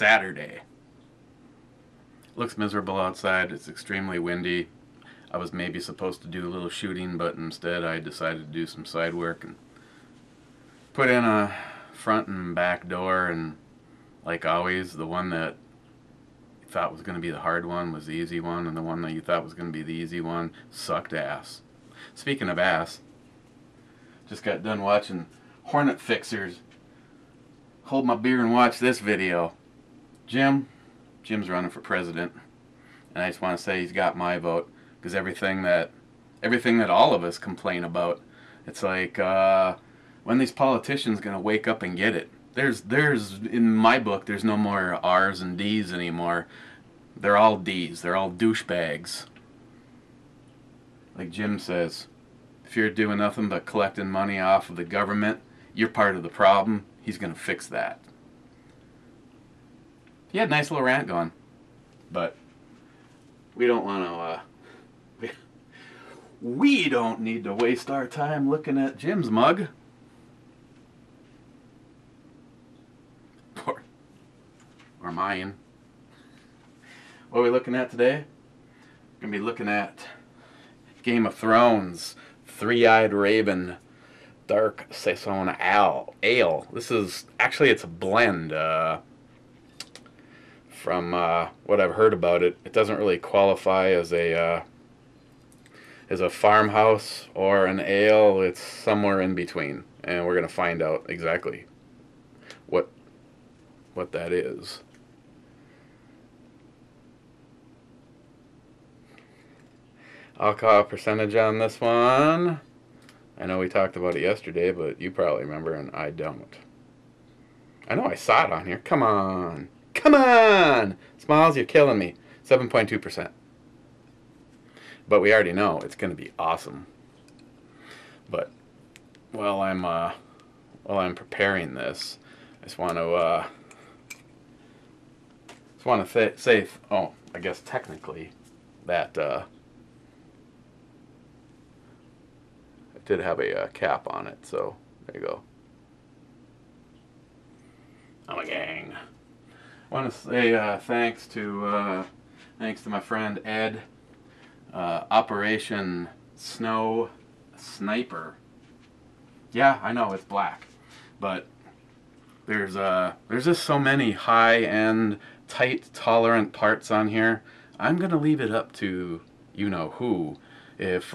Saturday. Looks miserable outside. It's extremely windy. I was maybe supposed to do a little shooting, but instead I decided to do some side work and put in a front and back door, and like always, the one that you thought was going to be the hard one was the easy one, and the one that you thought was going to be the easy one sucked ass. Speaking of ass, just got done watching Hornet Fixers. Hold my beer and watch this video. Jim's running for president, and I just want to say he's got my vote, because everything that all of us complain about, it's like, when these politicians gonna wake up and get it? There's in my book, there's no more R's and D's anymore. They're all D's. They're all douchebags. Like Jim says, if you're doing nothing but collecting money off of the government, you're part of the problem. He's gonna fix that. He had a nice little rant going, but we don't want to. We don't need to waste our time looking at Jim's mug. Or mine. What are we looking at today? We're going to be looking at Game of Thrones, Three-Eyed Raven, Dark Saison Ale. This is, actually it's a blend. From what I've heard about it, it doesn't really qualify as a farmhouse or an ale. It's somewhere in between, and we're going to find out exactly what that is. Alcohol percentage on this one. I know we talked about it yesterday, but you probably remember, and I don't. I know I saw it on here. Come on. Come on! Smiles, you're killing me. 7.2%. But we already know it's going to be awesome. But while I'm preparing this, I just want to say, oh, I guess technically that it did have a cap on it, so there you go. Ommegang. I want to say thanks to my friend Ed, Operation Snow Sniper. Yeah, I know it's black, but there's just so many high-end, tight, tolerant parts on here. I'm gonna leave it up to you know who. If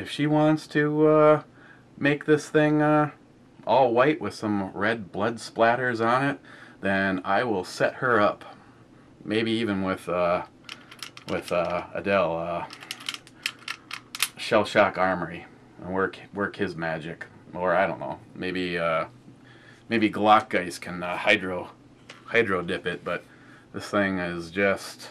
she wants to make this thing all white with some red blood splatters on it, then I will set her up. Maybe even with Adele, Shell Shock Armory, and work his magic. Or I don't know. Maybe Glockgeist can hydro dip it. But this thing is just.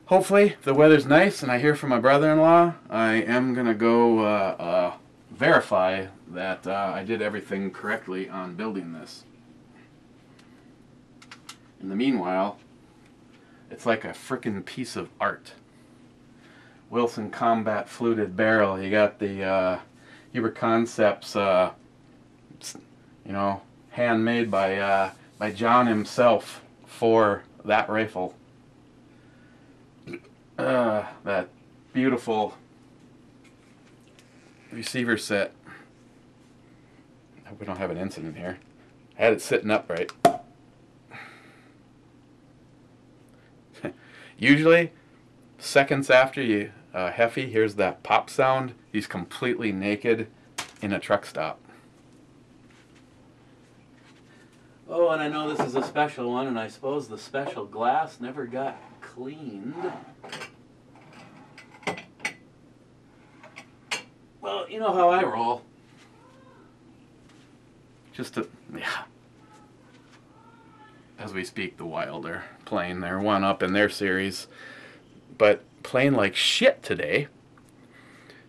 Hopefully, if the weather's nice and I hear from my brother-in-law, I am gonna go verify that I did everything correctly on building this. In the meanwhile, it's like a frickin' piece of art. Wilson Combat Fluted Barrel. You got the Huber Concepts, handmade by John himself for that rifle. That beautiful receiver set. I hope we don't have an incident here. I had it sitting upright. Usually, seconds after you Heffy hears that pop sound, he's completely naked in a truck stop. Oh, and I know this is a special one, and I suppose the special glass never got cleaned. Well, you know how I roll. Just to, yeah. As we speak, the Wild are playing their one-up in their series, but playing like shit today.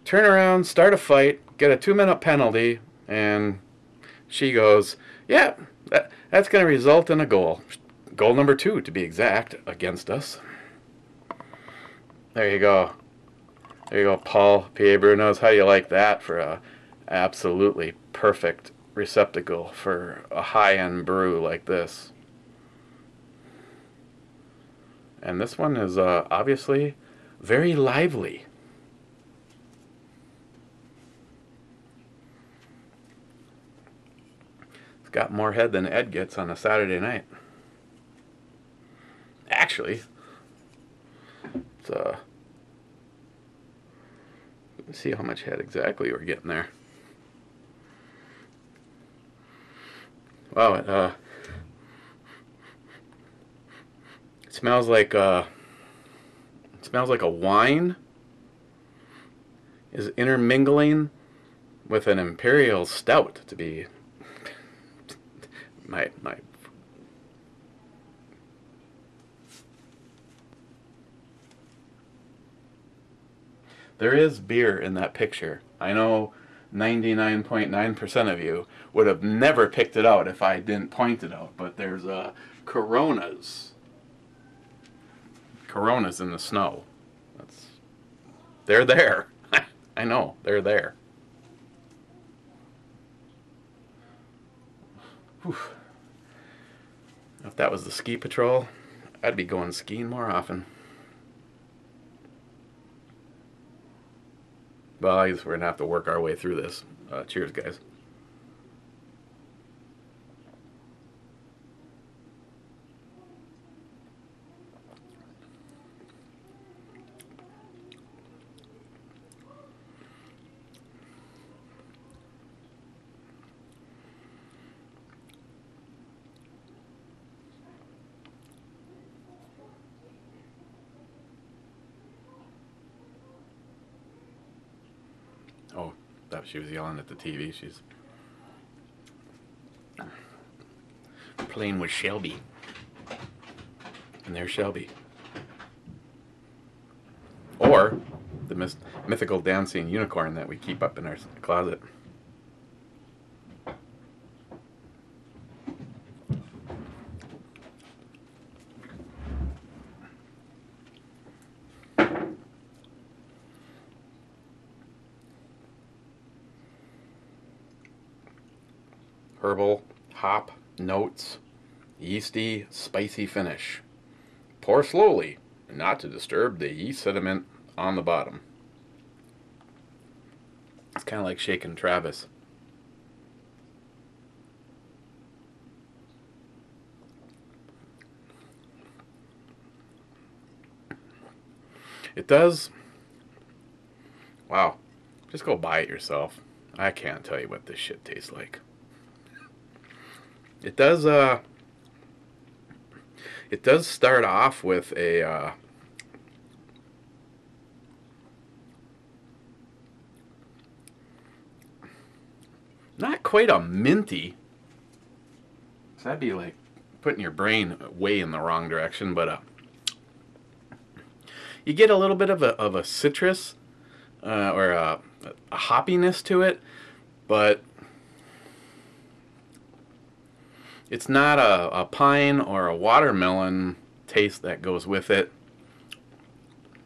Turn around, start a fight, get a 2-minute penalty, and she goes, yeah, that's going to result in a goal. Goal number 2, to be exact, against us. There you go. There you go, Paul. BandEBrew knows how you like that for a absolutely perfect receptacle for a high-end brew like this. And this one is obviously very lively. It's got more head than Ed gets on a Saturday night. Actually, it's let's see how much head exactly we're getting there. Wow, it smells like a wine is intermingling with an imperial stout, to be my There is beer in that picture. I know 99.9% of you would have never picked it out if I didn't point it out, but there's Coronas. Coronas in the snow. They're there. I know, they're there. Whew. If that was the ski patrol, I'd be going skiing more often. Well, I guess we're going to have to work our way through this. Cheers, guys. Oh, thought she was yelling at the TV. She's playing with Shelby. And there's Shelby. Or the mythical dancing unicorn that we keep up in our closet. Herbal, hop, notes, yeasty, spicy finish. Pour slowly, not to disturb the yeast sediment on the bottom. It's kind of like shaking Travis. It does. Wow. Just go buy it yourself. I can't tell you what this shit tastes like. It does start off with a not quite a minty. So that'd be like putting your brain way in the wrong direction, but you get a little bit of a citrus or a hoppiness to it, but it's not a pine or a watermelon taste that goes with it.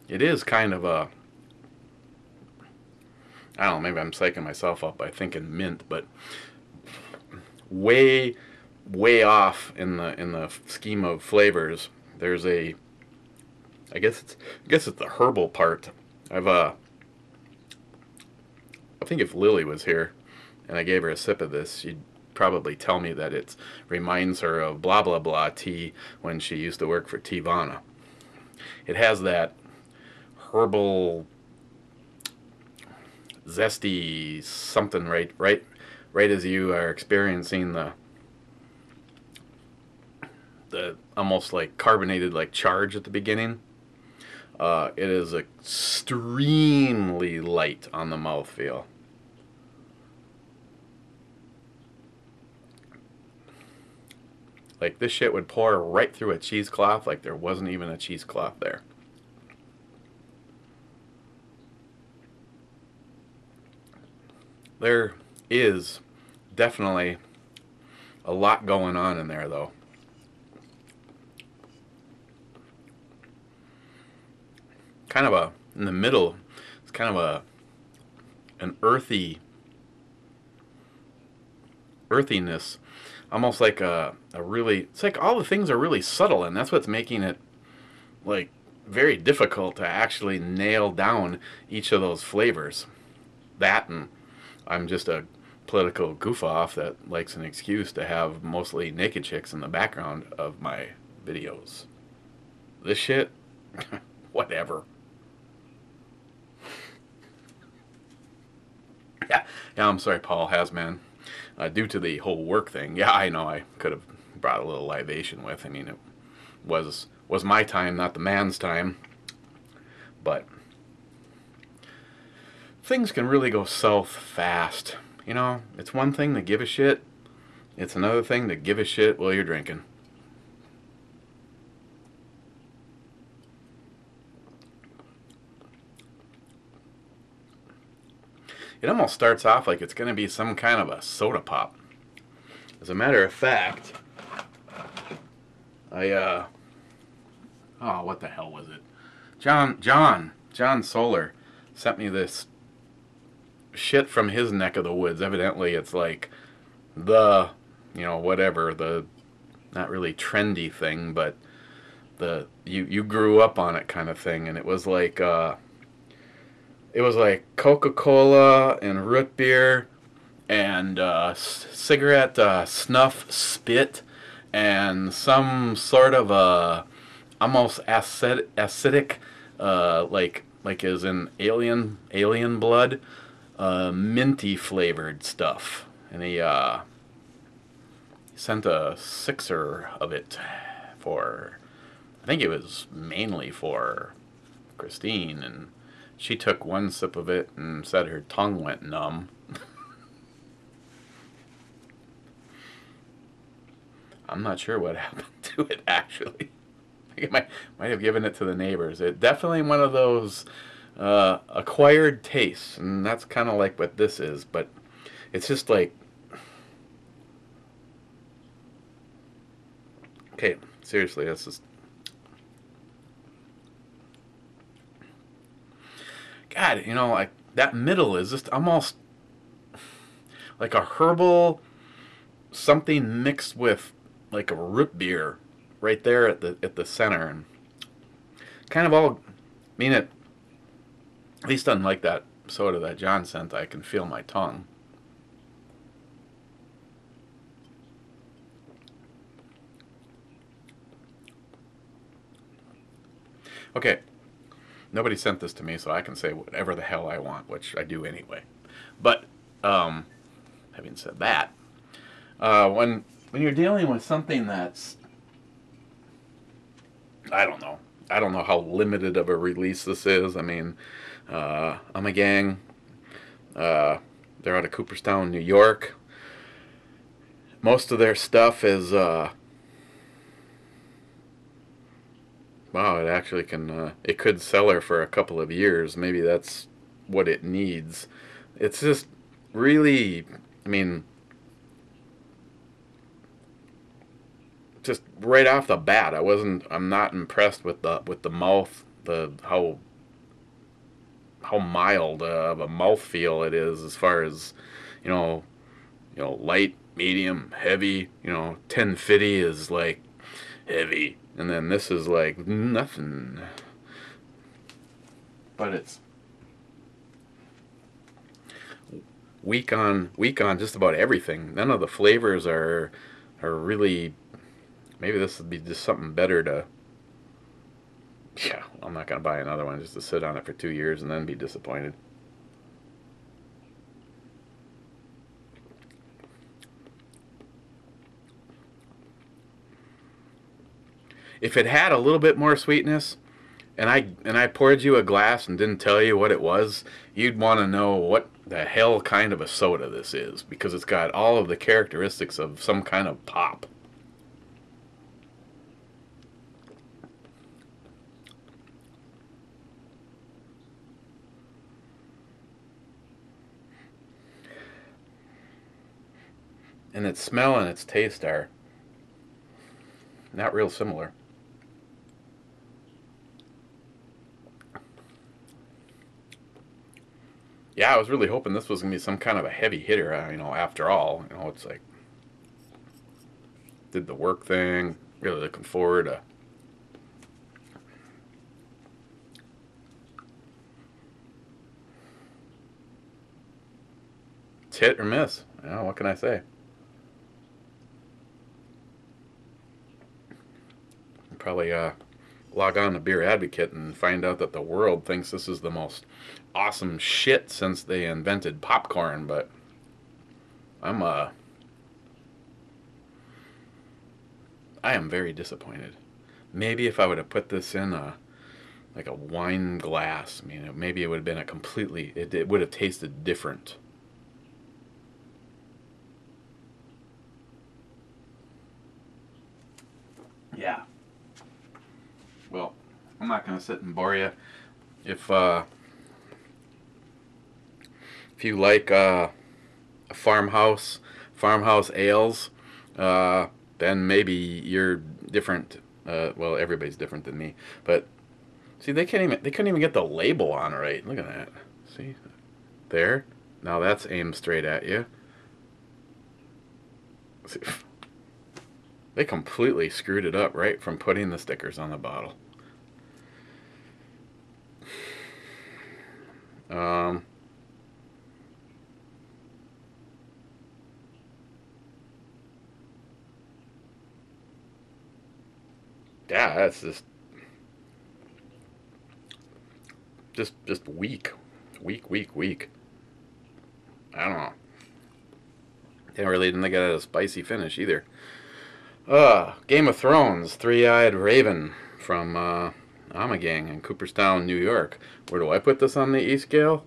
It is kind of a, I don't know, maybe I'm psyching myself up by thinking mint, but way off in the scheme of flavors. There's a, I guess it's the herbal part. I think if Lily was here and I gave her a sip of this, she'd probably tell me that it reminds her of blah blah blah tea when she used to work for Tivana. It has that herbal, zesty something right as you are experiencing the almost like carbonated like charge at the beginning. It is extremely light on the mouthfeel. Like this shit would pour right through a cheesecloth like there wasn't even a cheesecloth there. There is definitely a lot going on in there though. Kind of in the middle, it's kind of an earthy earthiness, almost like a really, it's like all the things are really subtle, and that's what's making it like very difficult to actually nail down each of those flavors. That, and I'm just a political goof off that likes an excuse to have mostly naked chicks in the background of my videos. This shit, whatever. Yeah, I'm sorry, Paul Hasman. Due to the whole work thing, yeah, I know I could have brought a little libation with. I mean, it was my time, not the man's time. But things can really go south fast. You know, it's one thing to give a shit. It's another thing to give a shit while you're drinking. It almost starts off like it's going to be some kind of a soda pop. As a matter of fact, oh, what the hell was it? John Solar sent me this shit from his neck of the woods. Evidently, it's like the, whatever, the not really trendy thing, but the you grew up on it kind of thing, and it was like Coca-Cola and root beer and cigarette snuff spit and some sort of almost acidic, like as in alien blood, minty flavored stuff. And he sent a sixer of it for, I think it was mainly for Christine, and she took one sip of it and said her tongue went numb. I'm not sure what happened to it, actually. I think it might have given it to the neighbors. It definitely one of those acquired tastes, and that's kind of like what this is, but it's just like, okay, seriously, that's just, God, like that middle is just almost like a herbal something mixed with like a root beer right there at the center, and kind of all, I mean, it at least unlike that soda that John sent, I can feel my tongue. Okay, nobody sent this to me, so I can say whatever the hell I want, which I do anyway. But having said that, when you're dealing with something that's, I don't know how limited of a release this is. I mean, Ommegang, they're out of Cooperstown, New York. Most of their stuff is, wow, it actually can, it could sell her for a couple of years. Maybe that's what it needs. It's just really, I mean, just right off the bat, I'm not impressed with the mouth, how mild of a mouthfeel it is, as far as, light, medium, heavy. 1050 is like heavy, and then this is like nothing. But it's weak on just about everything. None of the flavors are really. Maybe this would be just something better to. Yeah, I'm not gonna buy another one just to sit on it for 2 years and then be disappointed. If it had a little bit more sweetness, and I poured you a glass and didn't tell you what it was, you'd want to know what the hell kind of a soda this is, because it's got all of the characteristics of some kind of pop. And its smell and its taste are not real similar. Yeah, I was really hoping this was going to be some kind of a heavy hitter, after all. It's like, did the work thing. Really looking forward to. It's hit or miss. You know, what can I say? Probably log on to Beer Advocate and find out that the world thinks this is the most awesome shit since they invented popcorn, but I am very disappointed. Maybe if I would have put this in like a wine glass, I mean, maybe it would have been a completely, it would have tasted different. Yeah. Well, I'm not going to sit and bore you. If you like farmhouse ales, then maybe you're different. Well, everybody's different than me, but see, they couldn't even get the label on right. Look at that. See, there. Now that's aimed straight at you. See, they completely screwed it up right from putting the stickers on the bottle. Yeah, that's just weak. I don't know. They really didn't get a spicy finish either. Game of Thrones, Three-Eyed Raven from Ommegang in Cooperstown, New York. Where do I put this on the E-scale?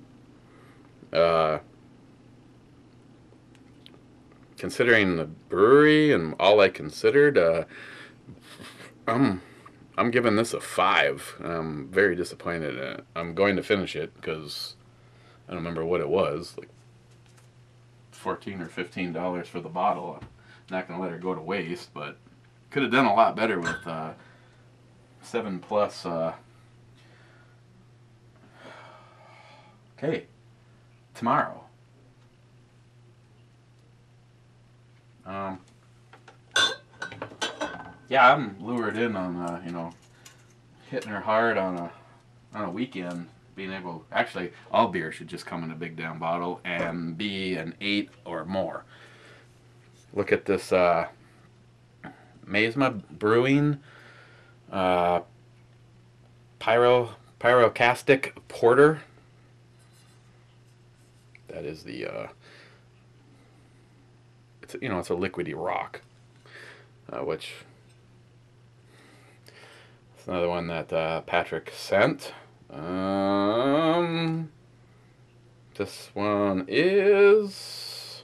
Considering the brewery and all I considered, I'm giving this a 5. I'm very disappointed in it. I'm going to finish it because I don't remember what it was, like $14 or $15 for the bottle. I'm not going to let her go to waste, but could have done a lot better with 7 plus. Okay, tomorrow. Yeah, I'm lured in on you know, hitting her hard on a weekend. Being able, actually, all beer should just come in a big damn bottle and be an 8 or more. Look at this Mesma Brewing Pyroclastic Porter. That is the it's, you know, it's a liquidy rock, which it's another one that Patrick sent. This one is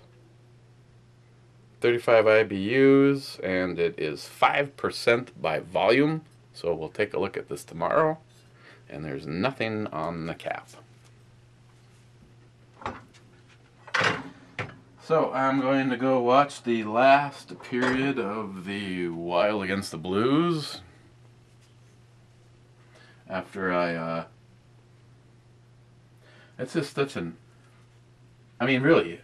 35 IBUs and it is 5% by volume. So we'll take a look at this tomorrow. And there's nothing on the cap. So I'm going to go watch the last period of the Wild Against the Blues. After I, it's just such an, I mean, really,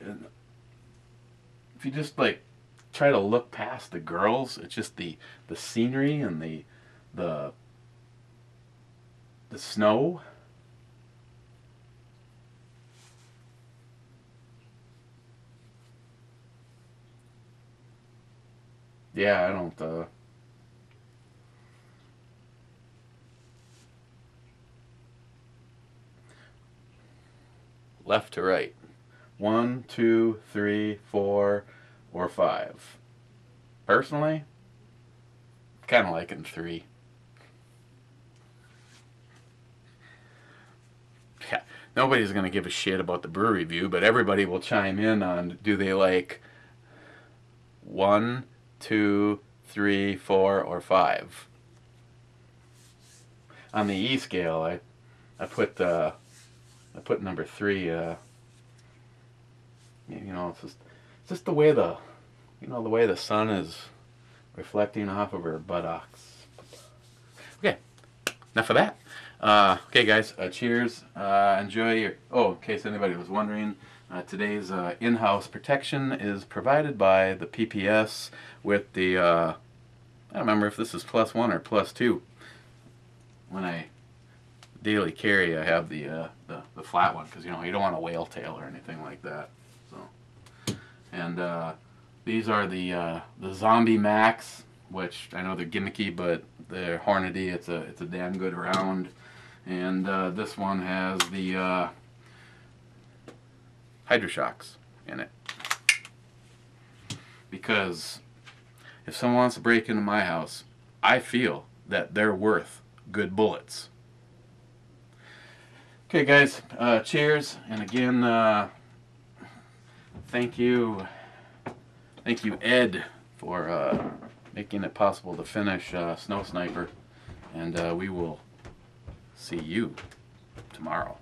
if you just like try to look past the girls, it's just the scenery and the snow. Yeah, I don't, left to right. 1, 2, 3, 4, or 5. Personally, kind of liking 3. Yeah, nobody's going to give a shit about the brew review, but everybody will chime in on, do they like 1, 2, 3, 4, or 5? On the E scale, I put number 3. You know, it's just the way the way the sun is reflecting off of her buttocks. Okay, enough of that. Okay, guys, cheers. Enjoy your. Oh, in case anybody was wondering, Today's in-house protection is provided by the PPS with the, I don't remember if this is +1 or +2. When I daily carry, I have the flat one, because you don't want a whale tail or anything like that. So, and these are the Zombie Max, which I know they're gimmicky, but they're Hornady. It's a damn good round. And this one has the Hydroshocks in it, because if someone wants to break into my house, I feel that they're worth good bullets. Okay guys, cheers, and again thank you Ed for making it possible to finish Snow Sniper, and we will see you tomorrow.